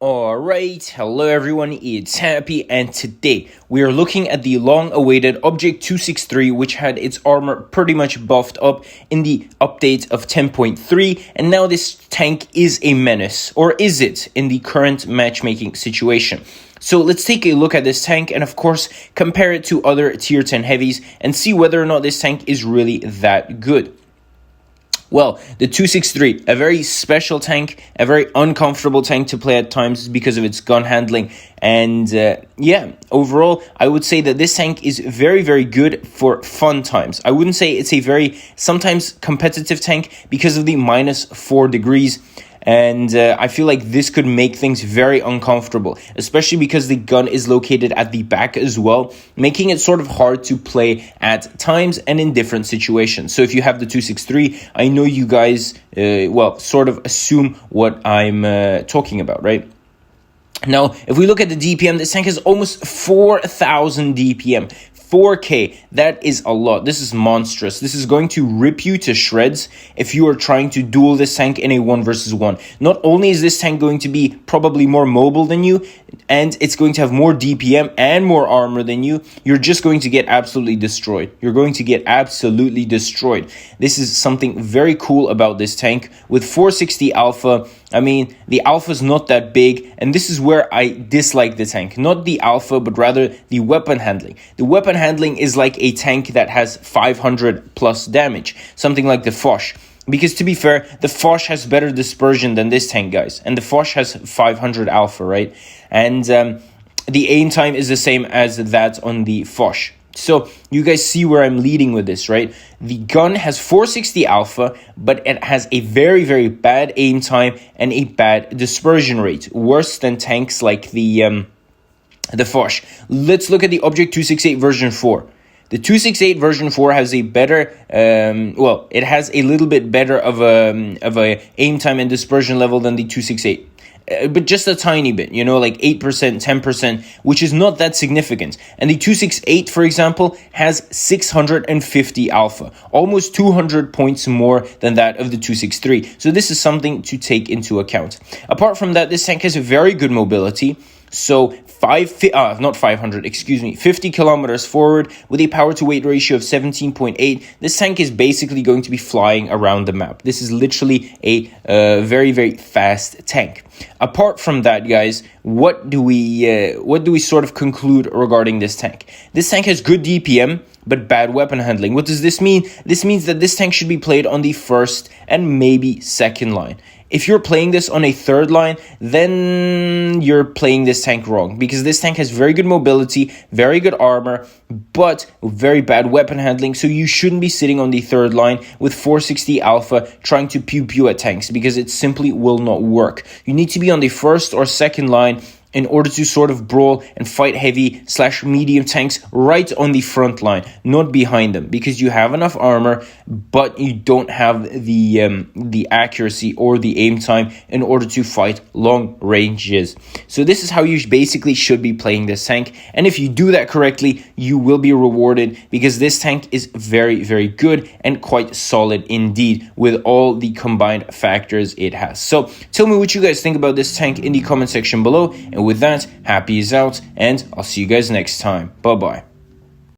Alright, hello everyone, it's Happy, and today we are looking at the long-awaited Object 263, which had its armor pretty much buffed up in the update of 10.3, and now this tank is a menace, or is it, in the current matchmaking situation? So let's take a look at this tank and of course compare it to other tier 10 heavies and see whether or not this tank is really that good. Well, the 263, a very special tank, a very uncomfortable tank to play at times because of its gun handling. And overall, I would say that this tank is very, very good for fun times. I wouldn't say it's a very, sometimes competitive tank because of the -4 degrees. And I feel like this could make things very uncomfortable, especially because the gun is located at the back as well, making it sort of hard to play at times and in different situations. So if you have the 263, I know you guys, sort of assume what I'm talking about, right? Now, if we look at the DPM, this tank has almost 4,000 DPM. 4K, that is a lot. This is monstrous. This is going to rip you to shreds if you are trying to duel this tank in a 1 versus 1. Not only is this tank going to be probably more mobile than you, and it's going to have more DPM and more armor than you, you're just going to get absolutely destroyed. You're going to get absolutely destroyed. This is something very cool about this tank. With 460 alpha, I mean, the alpha is not that big, and this is where I dislike the tank. Not the alpha, but rather the weapon handling. The weapon handling is like a tank that has 500 plus damage, something like the Foch. Because to be fair, the Foch has better dispersion than this tank, guys. And the Foch has 500 alpha, right? And the aim time is the same as that on the Foch. So you guys see where I'm leading with this, right? The gun has 460 alpha, but it has a very, very bad aim time and a bad dispersion rate. Worse than tanks like the Foch. Let's look at the Object 268 version 4. The 268 version 4 has a better, it has a little bit better of a aim time and dispersion level than the 268. But just a tiny bit, like 8%, 10%, which is not that significant. And the 268, for example, has 650 alpha, almost 200 points more than that of the 263. So this is something to take into account. Apart from that, this tank has a very good mobility. So 50 kilometers forward with a power to weight ratio of 17.8. This tank is basically going to be flying around the map. This is literally a very, very fast tank. Apart from that, guys, what do we sort of conclude regarding this tank? This tank has good DPM, but bad weapon handling. What does this mean? This means that this tank should be played on the first and maybe second line. If you're playing this on a third line, then you're playing this tank wrong, because this tank has very good mobility, very good armor, but very bad weapon handling. So you shouldn't be sitting on the third line with 460 alpha trying to pew at tanks, because it simply will not work. You need to be on the first or second line in order to sort of brawl and fight heavy/medium tanks right on the front line, not behind them, because you have enough armor, but you don't have the accuracy or the aim time in order to fight long ranges. So this is how you basically should be playing this tank, and if you do that correctly, you will be rewarded, because this tank is very, very good and quite solid indeed with all the combined factors it has. So tell me what you guys think about this tank in the comment section below. And with that, Happy is out, and I'll see you guys next time. Bye-bye.